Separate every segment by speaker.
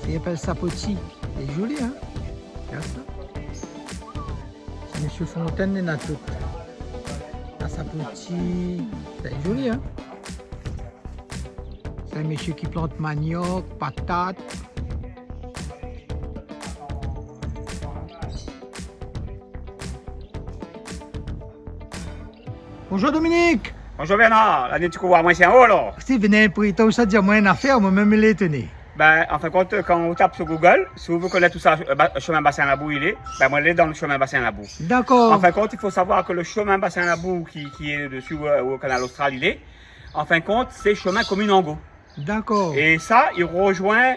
Speaker 1: Il appelle ça Poti. C'est joli, hein? Regarde ça. C'est Monsieur Fontaine et Natout. La sapoti. C'est joli, hein? C'est un monsieur qui plante manioc, patates. Bonjour Dominique!
Speaker 2: Bonjour Bernard, la tu vois, moi c'est un haut là.
Speaker 1: Si vous venez pour tout ça, dire moi une affaire, moi même l'étonner.
Speaker 2: Ben, en fin de compte, quand on tape sur Google, si vous connaissez tout ça, chemin bassin Labou, il est, ben moi, il est dans le chemin bassin Labou.
Speaker 1: D'accord.
Speaker 2: En fin de compte, il faut savoir que le chemin bassin Labou qui est dessus au canal Austral, il est, en fin de compte, c'est chemin commune Angot.
Speaker 1: D'accord.
Speaker 2: Et ça, il rejoint,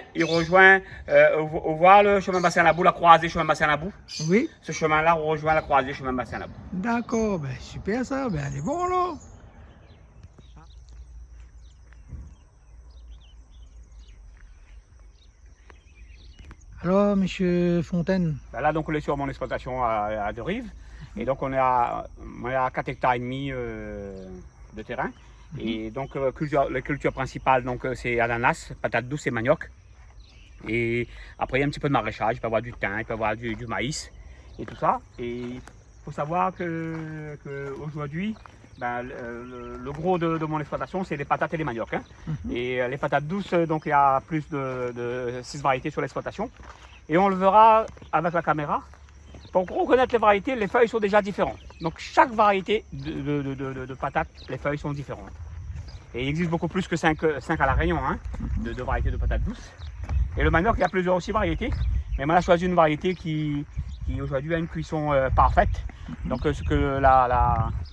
Speaker 2: on voit le chemin bassin Labou, la croisée chemin bassin Labou.
Speaker 1: Oui.
Speaker 2: Ce chemin-là rejoint la croisée chemin bassin Labou.
Speaker 1: D'accord, ben super ça, ben elle est bon là. Alors, Monsieur Fontaine.
Speaker 2: Ben là, donc, on est sur mon exploitation à De Rive. Et donc, on est à 4 hectares et demi de terrain. Et donc, la culture principale, c'est ananas, patates douces et manioc. Et après, il y a un petit peu de maraîchage. Il peut y avoir du thym, il peut y avoir du maïs et tout ça. Et il faut savoir qu'aujourd'hui, ben, le gros de mon exploitation, c'est les patates et les maniocs. Hein. Et les patates douces, donc il y a plus de 6 variétés sur l'exploitation. Et on le verra avec la caméra. Pour reconnaître les variétés, les feuilles sont déjà différentes. Donc chaque variété de patates, les feuilles sont différentes. Et il existe beaucoup plus que 5 à la Réunion, hein, de variétés de patates douces. Et le manioc, il y a plusieurs aussi variétés. Mais moi, j'ai choisi une variété qui aujourd'hui a une cuisson parfaite. Donc ce que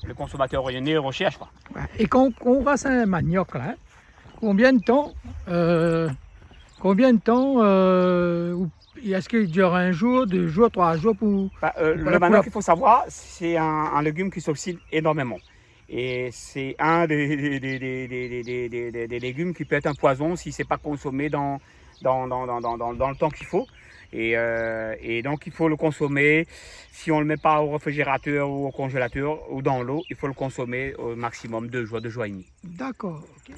Speaker 2: le consommateur réunionnais recherche. Quoi.
Speaker 1: Et quand on rase un manioc, là, combien de temps est-ce qu'il dure 1 jour, 2 jours, 3 jours pour...
Speaker 2: Le manioc, il faut savoir, c'est un légume qui s'oxyde énormément. Et c'est un des légumes qui peut être un poison si ce n'est pas consommé dans le temps qu'il faut. Et donc il faut le consommer, si on ne le met pas au réfrigérateur ou au congélateur ou dans l'eau, il faut le consommer au maximum 2 jours, 2 jours et demi.
Speaker 1: D'accord, ok.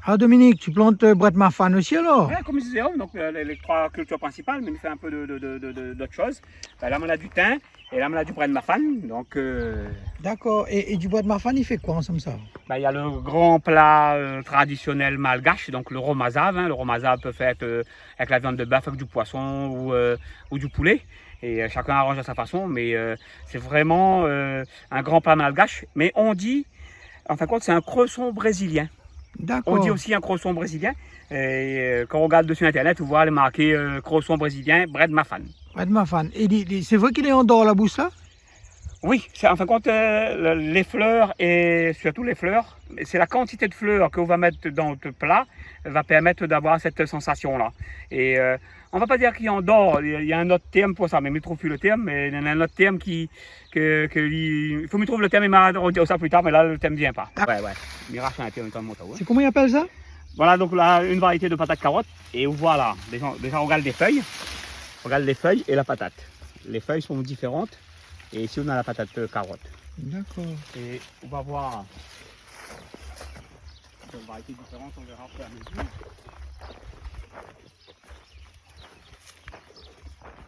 Speaker 1: Alors Dominique, tu plantes Brett Mafan aussi alors?
Speaker 2: Ouais, comme je disais, donc les 3 cultures principales, mais il fait un peu d'autres choses. Là, on a du thym et là, on a du Brett Mafan. Donc,
Speaker 1: d'accord, et du Brett Mafan, il fait quoi ensemble ça?
Speaker 2: Il y a le grand plat traditionnel malgache, donc le romazave. Hein. Le romazave peut faire avec la viande de bœuf, avec du poisson ou du poulet. Et chacun arrange à sa façon, mais c'est vraiment un grand plat malgache. Mais on dit, en fin de compte, c'est un cresson brésilien. On dit aussi un cresson brésilien. Et quand on regarde dessus Internet, on voit les marqué cresson brésilien, Brett Mafan.
Speaker 1: Brett Mafan. Et c'est vrai qu'il est en dehors la bouche là?
Speaker 2: Oui, en fin de compte, les fleurs et surtout les fleurs, c'est la quantité de fleurs qu'on va mettre dans le plat va permettre d'avoir cette sensation-là. Et on ne va pas dire qu'il endort, il y a un autre terme pour ça, mais je ne trouve plus le terme, mais il y a un autre terme il faut que je trouve le terme, il m'a dit ça plus tard, mais là le terme ne vient pas. Ouais. Mirage, c'est un terme comme ça.
Speaker 1: C'est comment il appelle ça?
Speaker 2: Voilà, donc là, une variété de patates carottes, et voilà, déjà on regarde les feuilles, et la patate. Les feuilles sont différentes. Et ici, on a la patate carotte.
Speaker 1: D'accord.
Speaker 2: Et on va voir une variété différente, on verra au fur et à mesure.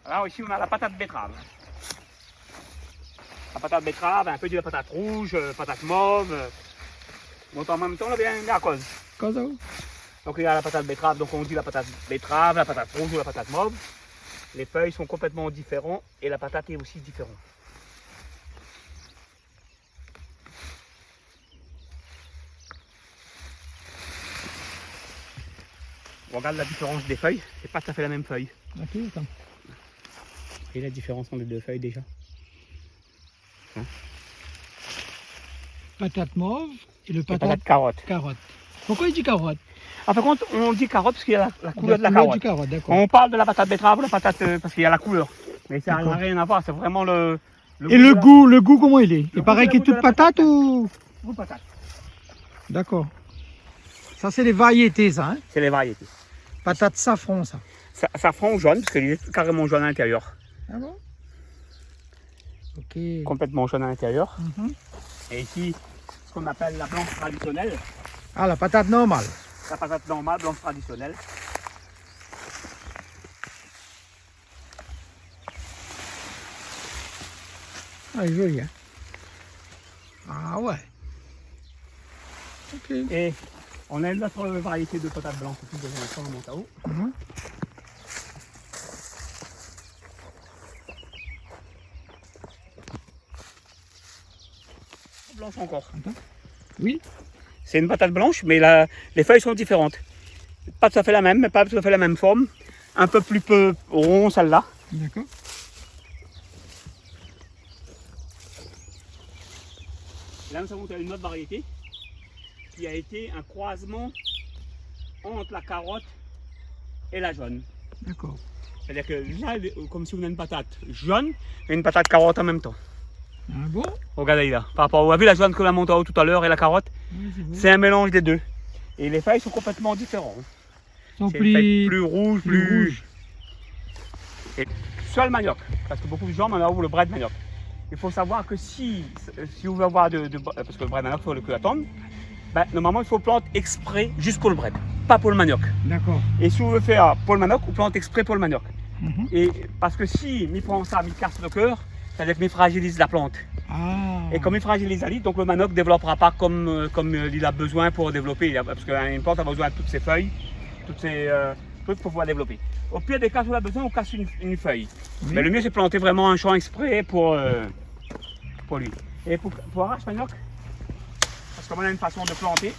Speaker 2: Là, ici, on a la patate betterave. La patate betterave, un peu de la patate rouge, patate mauve. Donc, en même temps, on a bien la cause. Donc, il y a la patate betterave, donc on dit la patate betterave, la patate rouge ou la patate mauve. Les feuilles sont complètement différentes et la patate est aussi différente. On regarde la différence des feuilles, c'est pas tout à fait la même feuille.
Speaker 1: Ok, attends.
Speaker 2: Et la différence entre les 2 feuilles déjà. Hein?
Speaker 1: Patate mauve et le
Speaker 2: patate carotte.
Speaker 1: Pourquoi il dit carotte?
Speaker 2: En fin de compte, on dit carotte parce qu'il y a la couleur de la carotte. On parle de la patate betterave ou la patate parce qu'il y a la couleur. Mais ça n'a rien à voir, c'est vraiment le
Speaker 1: et le goût, comment il est? Il paraît qu'il est toute patate ou?
Speaker 2: Goût patate.
Speaker 1: D'accord. Ça, c'est les variétés, ça, hein?
Speaker 2: C'est les variétés.
Speaker 1: Patate safran, ça.
Speaker 2: Safran ou jaune, parce qu'il est carrément jaune à l'intérieur.
Speaker 1: Ah bon? Ok.
Speaker 2: Complètement jaune à l'intérieur. Et ici, ce qu'on appelle la blanche traditionnelle.
Speaker 1: Ah, la patate normale.
Speaker 2: La patate normale, blanche traditionnelle.
Speaker 1: Ah, joli, hein. Ah ouais. Ok.
Speaker 2: Et on a une autre variété de patates blanches aussi dans l'instant, on monte à haut. Blanche encore.
Speaker 1: Oui.
Speaker 2: C'est une patate blanche, mais les feuilles sont différentes. Pas tout à fait la même, mais pas tout à fait la même forme. Un peu plus rond, celle-là.
Speaker 1: D'accord.
Speaker 2: Là, nous avons une autre variété qui a été un croisement entre la carotte et la jaune.
Speaker 1: D'accord.
Speaker 2: C'est-à-dire que là, comme si on a une patate jaune et une patate carotte en même temps.
Speaker 1: Ah bon?
Speaker 2: Regardez là, par rapport à la jaune qu'on a montée en haut tout à l'heure et la carotte, c'est un mélange des deux. Et les feuilles sont complètement différentes.
Speaker 1: Sont
Speaker 2: C'est une feuille
Speaker 1: plus,
Speaker 2: plus rouge,
Speaker 1: plus rouge.
Speaker 2: Et seul manioc, parce que beaucoup de gens m'en ouvrent le bras de manioc. Il faut savoir que si vous voulez avoir parce que le bras de manioc, il faut le attendre, ben, normalement il faut planter exprès juste pour le bread, pas pour le manioc.
Speaker 1: D'accord.
Speaker 2: Et si vous voulez faire pour le manioc, vous plantez exprès pour le manioc.
Speaker 1: Mhm.
Speaker 2: Et parce que si m'y prend ça, m'y casse le cœur, c'est-à-dire que m'y fragilise la plante.
Speaker 1: Ah.
Speaker 2: Et comme il fragilise la lit, donc le manioc ne développera pas comme il a besoin pour développer. Parce qu'une plante a besoin de toutes ses feuilles, toutes ses trucs pour pouvoir développer. Au pire des cas, si on a besoin, on casse une feuille.
Speaker 1: Oui.
Speaker 2: Mais le mieux, c'est de planter vraiment un champ exprès pour lui. Et pour arrache manioc, parce qu'on a une façon de planter.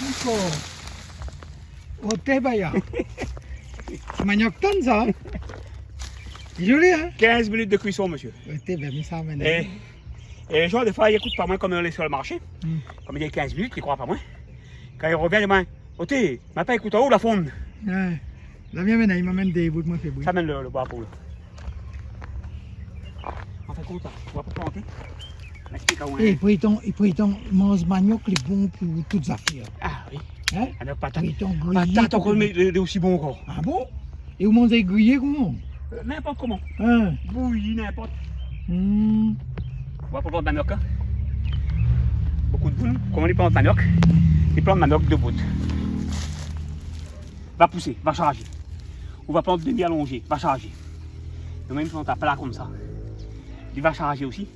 Speaker 1: D'accord. Au thé baya. Manioc tonne ça. Joli, hein?
Speaker 2: 15 minutes de cuisson, monsieur.
Speaker 1: Au thé, ben, mais ça m'énerve.
Speaker 2: Et les gens, des fois, ils n'écoutent pas moins comme on est sur le marché.
Speaker 1: Mm.
Speaker 2: Comme il y a 15 minutes, ils ne croient pas moins. Quand ils reviennent, ils disent, oh, t'es, ma pas écoute où la fonde.
Speaker 1: Ouais. La mienne, il m'amène des bouts de moi fait bruit.
Speaker 2: Ça mène le bois pour eux. En fait, compte, on va pas planter. Explique à où,
Speaker 1: Et
Speaker 2: hein.
Speaker 1: puis, il mange manioc, les bons pour toutes affaires.
Speaker 2: Ah oui.
Speaker 1: Hein?
Speaker 2: Alors, patate.
Speaker 1: Puis, il grillé.
Speaker 2: Patate encore, mais aussi bon encore.
Speaker 1: Ah bon? Et vous mangez grillé comment?
Speaker 2: N'importe comment.
Speaker 1: Hein?
Speaker 2: Bouilli, n'importe.
Speaker 1: Hmm.
Speaker 2: On va pour planter manioc. Hein. Beaucoup de boules. Comment ils plantent manioc? Ils plantent manioc de bout. Va pousser, va charger. On va planter demi allongé, va charger. Le même plante à plat comme ça. Il va charger aussi.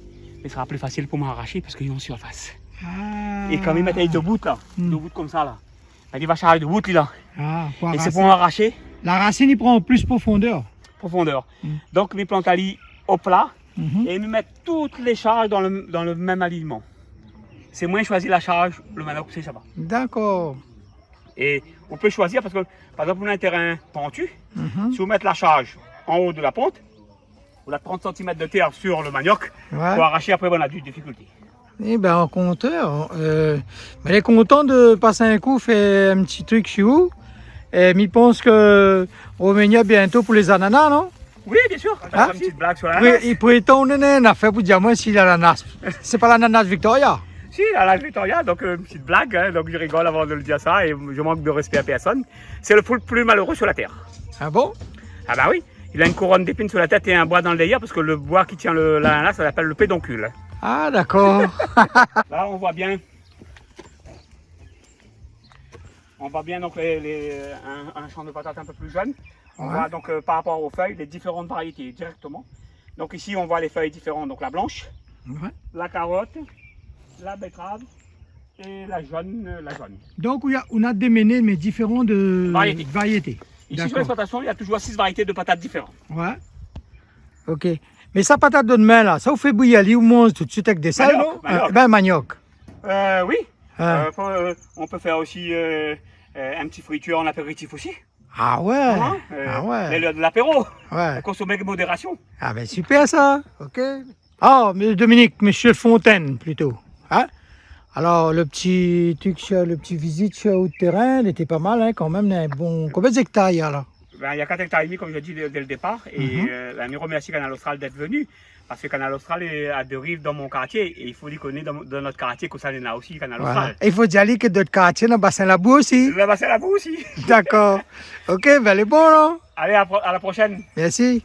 Speaker 2: Mais ce sera plus facile pour m'arracher parce qu'ils sont en surface.
Speaker 1: Ah.
Speaker 2: Et quand ils mettent avec debout là, debout comme ça là, ben, il va charger debout là.
Speaker 1: Ah, pour
Speaker 2: Et c'est
Speaker 1: arracher.
Speaker 2: pour arracher
Speaker 1: La racine, il prend plus profondeur.
Speaker 2: profondeur. Donc ils plantent à lit au plat
Speaker 1: Mhm.
Speaker 2: et ils mettent toutes les charges dans le même alignement. C'est moins choisir la charge, le manioc c'est ça va.
Speaker 1: D'accord.
Speaker 2: Et on peut choisir parce que par exemple on a un terrain pentu,
Speaker 1: Mhm.
Speaker 2: si vous mettez la charge en haut de la pente, on a 30 cm de terre sur le manioc,
Speaker 1: Ouais.
Speaker 2: pour arracher après on a du difficulté.
Speaker 1: Eh ben, en compteur, elle est content de passer un coup, faire un petit truc chez vous. Et il pense que Roménia bientôt pour les ananas, non?
Speaker 2: Oui bien sûr,
Speaker 1: Ah.
Speaker 2: une petite blague sur la
Speaker 1: Oui, il pourrait tourner une affaire pour dire moi si l'ananas. C'est pas l'ananas Victoria.
Speaker 2: Si, à l'âge Victoria, donc une petite blague, hein, donc je rigole avant de le dire ça et je manque de respect à personne. C'est le poule plus malheureux sur la terre.
Speaker 1: Ah bon?
Speaker 2: Ah bah oui, il a une couronne d'épines sur la tête et un bois dans le derrière parce que le bois qui tient l'ananas, ça s'appelle le pédoncule.
Speaker 1: Ah d'accord.
Speaker 2: Là, on voit bien donc un champ de patates un peu plus jeune. On
Speaker 1: Ouais.
Speaker 2: voit donc par rapport aux feuilles les différentes variétés directement. Donc ici, on voit les feuilles différentes, donc la blanche,
Speaker 1: Ouais.
Speaker 2: la carotte, la betterave et la jaune.
Speaker 1: Donc on a démené mais différents de
Speaker 2: Variétés. Ici sur
Speaker 1: D'accord.
Speaker 2: l'exploitation, il y a toujours 6 variétés de patates différentes.
Speaker 1: Ouais. Ok. Mais sa patate de demain là, ça vous fait bouillir, vous mange tout de suite avec des sels,
Speaker 2: Manioc,
Speaker 1: non?
Speaker 2: manioc.
Speaker 1: Ben manioc.
Speaker 2: Oui,
Speaker 1: Ah.
Speaker 2: on peut faire aussi un petit friture en apéritif aussi.
Speaker 1: Ah ouais.
Speaker 2: Hein,
Speaker 1: Ah ouais.
Speaker 2: mais de l'apéro,
Speaker 1: Ouais.
Speaker 2: consommer avec modération.
Speaker 1: Ah ben super ça, ok. Ah, mais Dominique, monsieur Fontaine plutôt. Hein? Alors le petit truc, le petit visite sur le terrain, il était pas mal hein, quand même, il y a un bon. Combien d'hectares il y a là?
Speaker 2: Ben, il y a 4 hectares et demi, comme je dis dès le départ. Et je remercie Canal Austral d'être venu. Parce que Canal Austral a deux rives dans mon quartier. Et il faut dire qu'on est dans notre quartier, que ça en a aussi, Canal
Speaker 1: Voilà.
Speaker 2: Austral.
Speaker 1: Et il faut dire que d'autres quartiers dans le bassin la boue aussi.
Speaker 2: Le bassin la boue aussi.
Speaker 1: D'accord. Ok, ben les bons, là.
Speaker 2: Allez, à la prochaine.
Speaker 1: Merci.